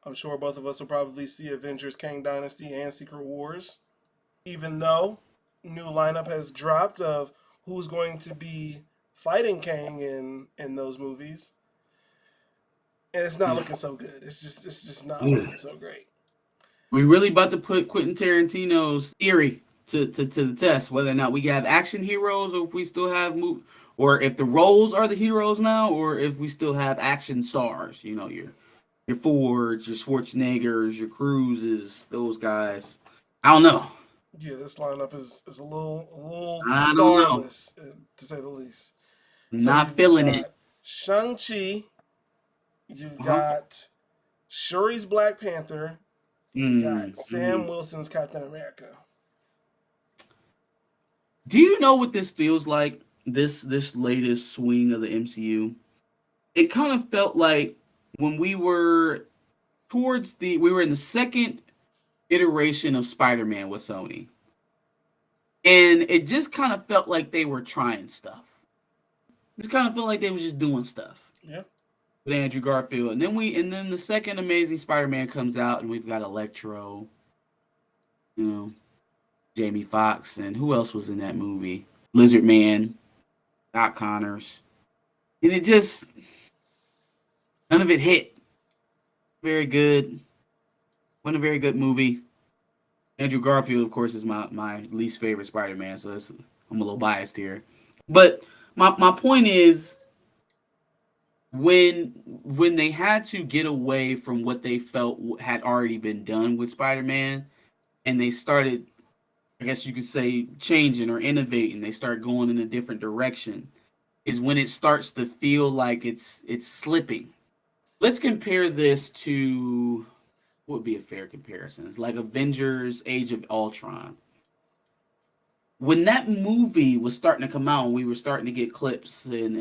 I'm sure both of us will probably see Avengers, Kang Dynasty, and Secret Wars. Even though new lineup has dropped of who's going to be fighting Kang in those movies, and it's not looking so good. It's just not Yeah. looking so great. We really about to put Quentin Tarantino's theory to the test, whether or not we have action heroes, or if we still have or if the roles are the heroes now, or if we still have action stars. Your Fords, your Schwarzeneggers, your Cruises, those guys. I don't know. Yeah, this lineup is a little I don't know. starless, to say the least. So Not you've feeling it. got Shang-Chi, you've Uh-huh. got Shuri's Black Panther, you've got Mm, Sam mm. Wilson's Captain America. Do you know what this feels like? This latest swing of the MCU. It kind of felt like when we were in the second iteration of Spider-Man with Sony, and it just kind of felt like they were trying stuff. It just kind of felt like they were just doing stuff Yeah. with Andrew Garfield, and then the second Amazing Spider-Man comes out, and we've got Electro, you know, Jamie Foxx, and who else was in that movie? Lizard Man, Doc Connors, and it just none of it hit very good. Wasn't a very good movie. Andrew Garfield, of course, is my least favorite Spider-Man, so I'm a little biased here. But my point is when they had to get away from what they felt had already been done with Spider-Man, and they started, I guess you could say, changing or innovating, they start going in a different direction, is when it starts to feel like it's slipping. Let's compare this to what would be a fair comparison. It's like Avengers Age of Ultron. When that movie was starting to come out, we were starting to get clips and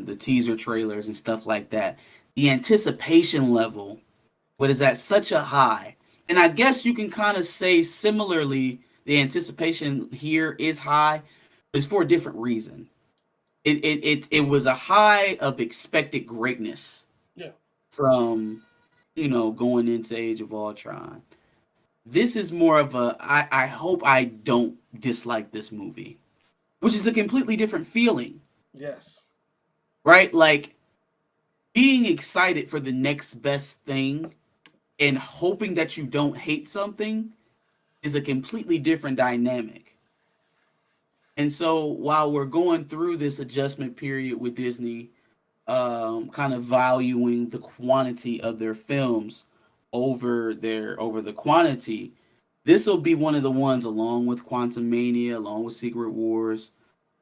the teaser trailers and stuff like that. The anticipation level was at such a high, and I guess you can kind of say similarly, the anticipation here is high, but it's for a different reason. It was a high of expected greatness Yeah. from going into Age of Ultron. This is more of I hope I don't dislike this movie, which is a completely different feeling, Yes. right? Like being excited for the next best thing and hoping that you don't hate something is a completely different dynamic. And so while we're going through this adjustment period with Disney, kind of valuing the quantity of their films over the quantity, this will be one of the ones, along with Quantum Mania, along with Secret Wars.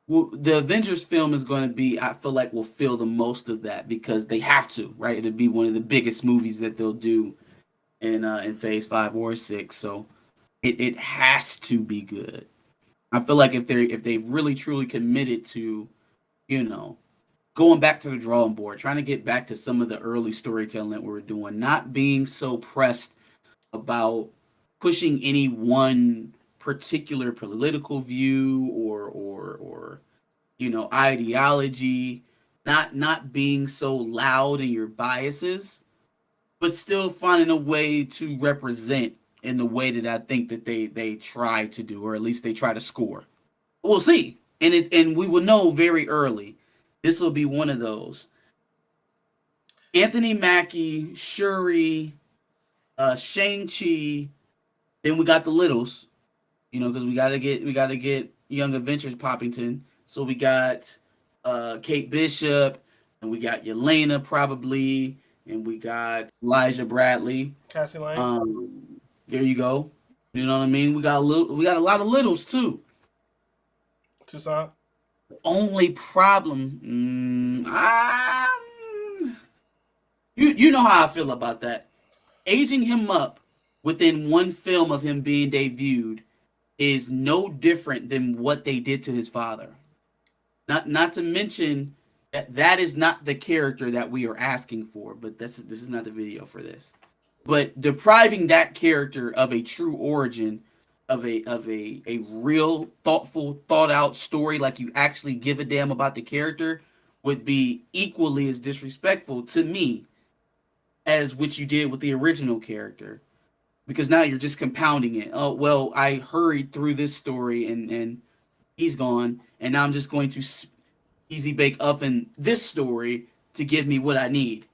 Well, the Avengers film is going to be, I feel like, will feel the most of that because they have to, right? It'll be one of the biggest movies that they'll do in Phase 5 or 6, so it has to be good. I feel like if they've really truly committed to, you know, going back to the drawing board, trying to get back to some of the early storytelling that we were doing, not being so pressed about pushing any one particular political view or ideology, not being so loud in your biases, but still finding a way to represent in the way that I think that they try to do, or at least they try to score. We'll see, and we will know very early. This will be one of those. Anthony Mackie, Shuri, Shang-Chi. Then we got the littles, because we gotta get Young Adventures Poppington. So we got Kate Bishop, and we got Yelena probably, and we got Elijah Bradley. Cassie Lang. There you go. You know what I mean? We got a lot of littles too. Tucson. Only problem, you know how I feel about that. Aging him up within one film of him being debuted is no different than what they did to his father. Not to mention that is not the character that we are asking for, but this is not the video for this. But depriving that character of a true origin, of a real thoughtful, thought out story, like you actually give a damn about the character, would be equally as disrespectful to me as what you did with the original character, because now you're just compounding it. Oh well, I hurried through this story and he's gone, and now I'm just going to easy bake oven this story to give me what I need.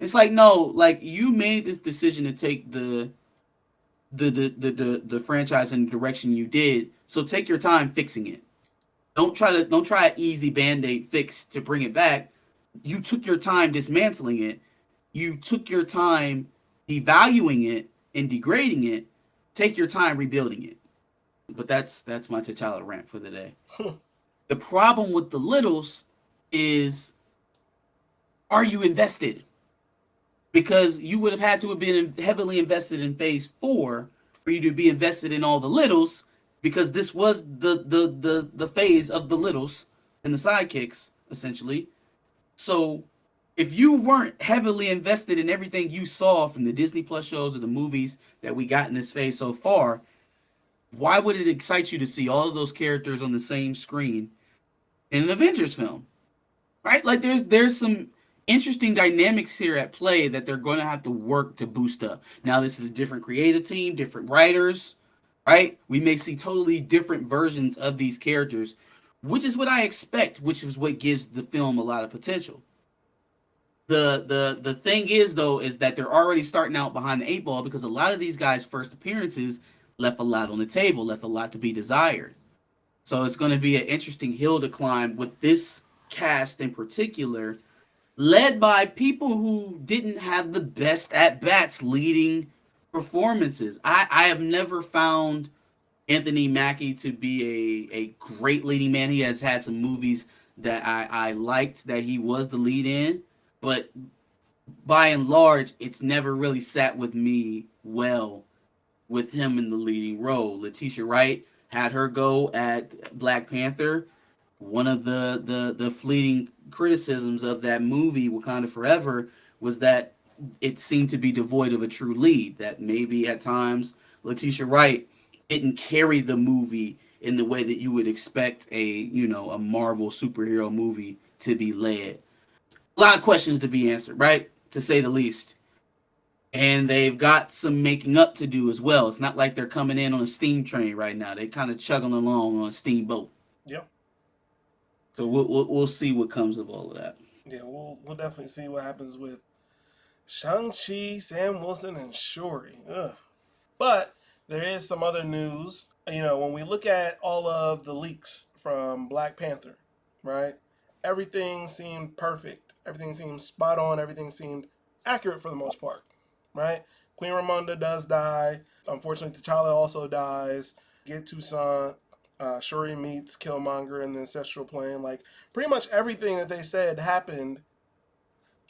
It's like, no, like you made this decision to take the franchise in the direction you did, so take your time fixing it. Don't try an easy band-aid fix to bring it back. You took your time dismantling it. You took your time devaluing it and degrading it. Take your time rebuilding it. But that's my T'Challa rant for the day. The problem with the littles is, are you invested? Because you would have had to have been heavily invested in phase 4 for you to be invested in all the littles, because this was the phase of the littles and the sidekicks, essentially. So if you weren't heavily invested in everything you saw from the Disney Plus shows or the movies that we got in this phase so far, why would it excite you to see all of those characters on the same screen in an Avengers film? Right? Like there's some interesting dynamics here at play that they're going to have to work to boost up. Now this is a different creative team, different writers, right? We may see totally different versions of these characters, which is what I expect, which is what gives the film a lot of potential. The thing is though is that they're already starting out behind the 8 ball, because a lot of these guys' first appearances left a lot on the table, left a lot to be desired. So it's going to be an interesting hill to climb with this cast in particular, led by people who didn't have the best at bats leading performances. I have never found Anthony Mackie to be a great leading man. He has had some movies that I liked that he was the lead in, but by and large, it's never really sat with me well with him in the leading role. Letitia Wright had her go at Black Panther. One of the fleeting criticisms of that movie, Wakanda Forever, was that it seemed to be devoid of a true lead. That maybe at times Letitia Wright didn't carry the movie in the way that you would expect a Marvel superhero movie to be led. A lot of questions to be answered, right? To say the least. And they've got some making up to do as well. It's not like they're coming in on a steam train right now. They're kind of chugging along on a steamboat. Yep. So we'll see what comes of all of that. Yeah, we'll definitely see what happens with Shang-Chi, Sam Wilson, and Shuri. Ugh. But there is some other news. When we look at all of the leaks from Black Panther, right? Everything seemed perfect. Everything seemed spot on. Everything seemed accurate for the most part, right? Queen Ramonda does die. Unfortunately, T'Challa also dies. Get Toussaint. Shuri meets Killmonger in the ancestral plane. Like, pretty much everything that they said happened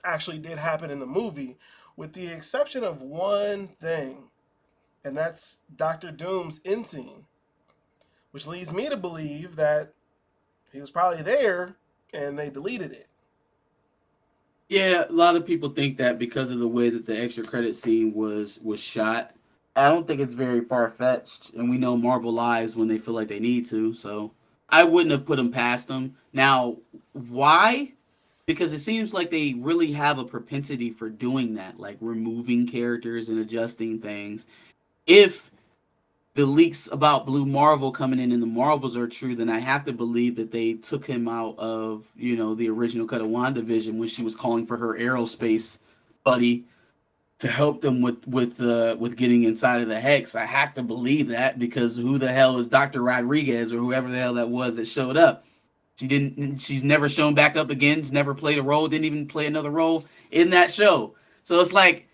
actually did happen in the movie, with the exception of one thing, and that's Doctor Doom's end scene, which leads me to believe that he was probably there and they deleted it. Yeah, a lot of people think that because of the way that the extra credit scene was shot. I don't think it's very far fetched, and we know Marvel lies when they feel like they need to. So I wouldn't have put them past them. Now, why? Because it seems like they really have a propensity for doing that, like removing characters and adjusting things. If the leaks about Blue Marvel coming in and the Marvels are true, then I have to believe that they took him out of, the original cut of WandaVision when she was calling for her aerospace buddy to help them with getting inside of the Hex. I have to believe that, because who the hell is Dr. Rodriguez or whoever the hell that was that showed up? She's never shown back up again. She's never played a role, didn't even play another role in that show. So it's like,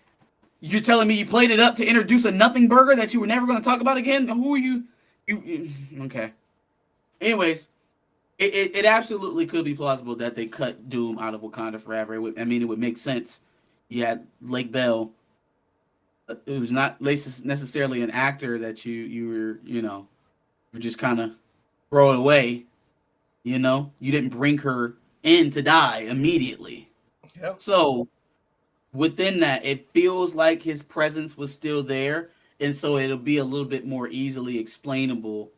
you're telling me you played it up to introduce a nothing burger that you were never going to talk about again? Who are you? Okay. Anyways, it absolutely could be plausible that they cut Doom out of Wakanda Forever. It would make sense. You had Lake Bell, who's not necessarily an actor that you're just kind of throw it away. You didn't bring her in to die immediately. Yep. So within that, it feels like his presence was still there, and so it'll be a little bit more easily explainable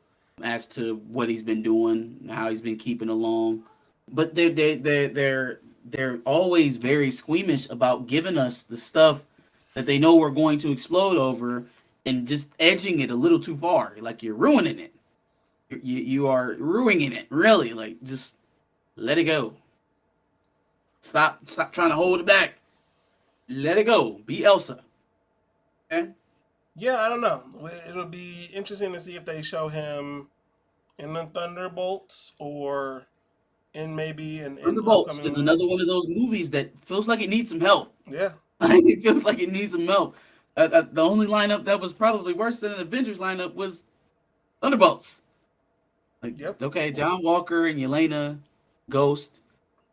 as to what he's been doing, how he's been keeping along. But they're they're always very squeamish about giving us the stuff that they know we're going to explode over and just edging it a little too far. Like you're ruining it. You are ruining it. Really, like just let it go. Stop trying to hold it back. Let it go. Be Elsa. Okay. Yeah, I don't know. It'll be interesting to see if they show him in the Thunderbolts or in maybe an Thunderbolts upcoming is movie. another one of those movies that feels like it needs some help. Yeah. It feels like it needs some help. The only lineup that was probably worse than an Avengers lineup was Thunderbolts. Like, Yep. okay, John Walker and Yelena, Ghost,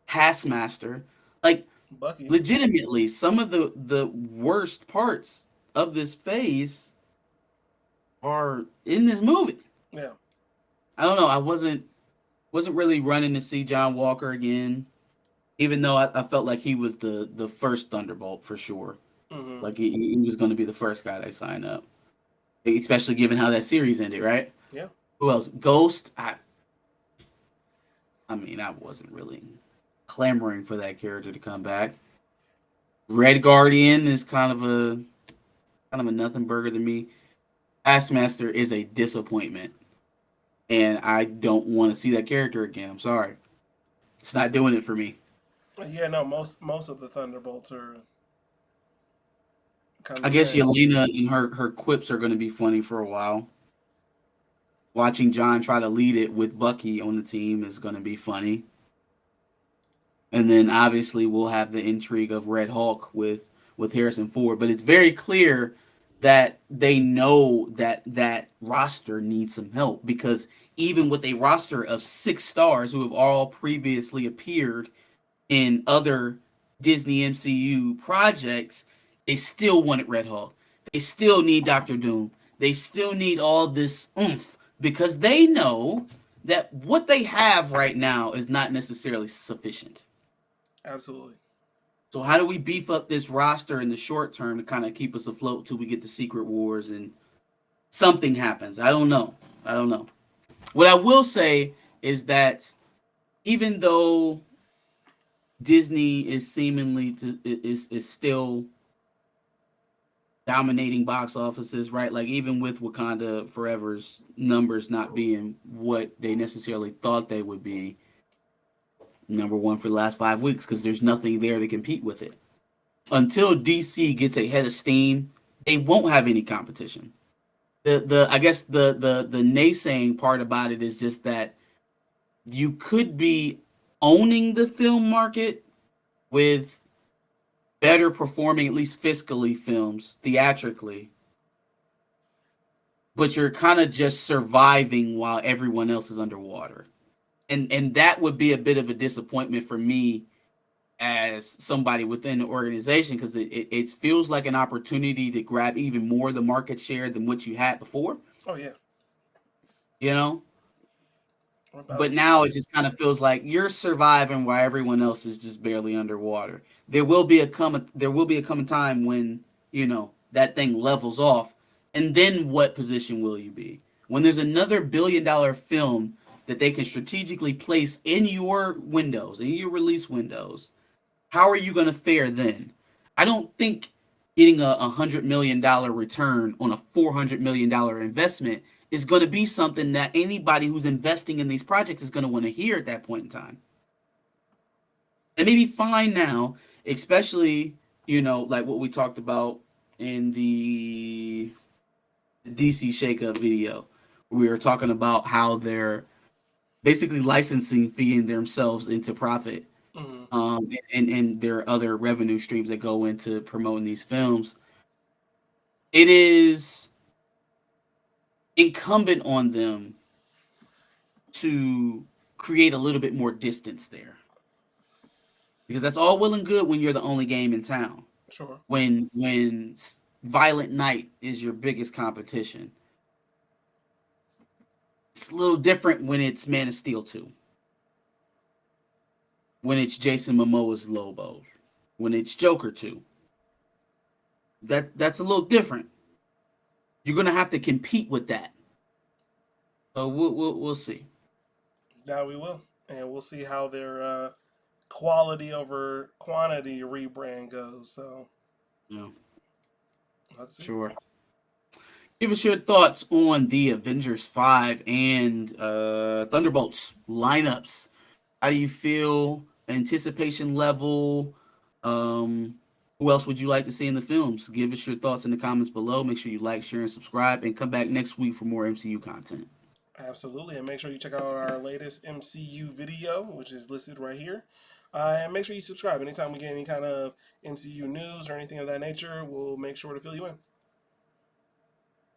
Taskmaster. Like, Bucky. legitimately, some of the worst parts of this phase are in this movie. Yeah. I don't know. I wasn't really running to see John Walker again, even though I felt like he was the first Thunderbolt for sure. Hmm. Like he was going to be the first guy they sign up, especially given how that series ended, right? Yeah. Who else? Ghost. I mean, I wasn't really clamoring for that character to come back. Red Guardian is kind of a nothing burger to me. Taskmaster is a disappointment, and I don't want to see that character again. I'm sorry, it's not doing it for me. Yeah. No. Most of the Thunderbolts are kind of I the guess same. Yelena and her quips are going to be funny for a while. Watching John try to lead it with Bucky on the team is going to be funny. And then obviously we'll have the intrigue of Red Hulk with Harrison Ford, but it's very clear that they know that that roster needs some help because even with a roster of 6 stars who have all previously appeared in other Disney MCU projects, they still wanted Red Hulk. They still need Doctor Doom. They still need all this oomph because they know that what they have right now is not necessarily sufficient. Absolutely. So how do we beef up this roster in the short term to kind of keep us afloat till we get to Secret Wars and something happens? I don't know. I don't know. What I will say is that even though Disney is seemingly is still dominating box offices, right? Like even with Wakanda Forever's numbers not being what they necessarily thought they would be, number one for the last 5 weeks because there's nothing there to compete with it. Until DC gets a head of steam, they won't have any competition. The I guess the naysaying part about it is just that you could be owning the film market with better performing, at least fiscally, films theatrically, but you're kind of just surviving while everyone else is underwater. And that would be a bit of a disappointment for me as somebody within the organization because it feels like an opportunity to grab even more of the market share than what you had before, Oh yeah. you know? We're about But to now see. it just kind of feels like you're surviving while everyone else is just barely underwater. There will be a coming time when, that thing levels off. And then what position will you be? When there's another $1 billion film that they can strategically place in your windows, in your release windows, how are you going to fare then? I don't think getting a $100 million return on a $400 million investment is going to be something that anybody who's investing in these projects is going to want to hear at that point in time. It may be fine now, especially like what we talked about in the DC Shakeup video. We were talking about how they're basically licensing feeing themselves into profit, Hmm. and there are other revenue streams that go into promoting these films. It is incumbent on them to create a little bit more distance there because that's all well and good when you're the only game in town. Sure. When Violent Night is your biggest competition, it's a little different when it's Man of Steel 2, when it's Jason Momoa's Lobos, when it's Joker 2. That's a little different. You're gonna have to compete with that. So we'll see. Now we will, and we'll see how their quality over quantity rebrand goes. So Yeah, let's see. sure. Give us your thoughts on the Avengers 5 and Thunderbolts lineups. How do you feel? Anticipation level? Who else would you like to see in the films? Give us your thoughts in the comments below. Make sure you like, share, and subscribe, and come back next week for more MCU content. Absolutely, and make sure you check out our latest MCU video, which is listed right here. And make sure you subscribe. Anytime we get any kind of MCU news or anything of that nature, we'll make sure to fill you in.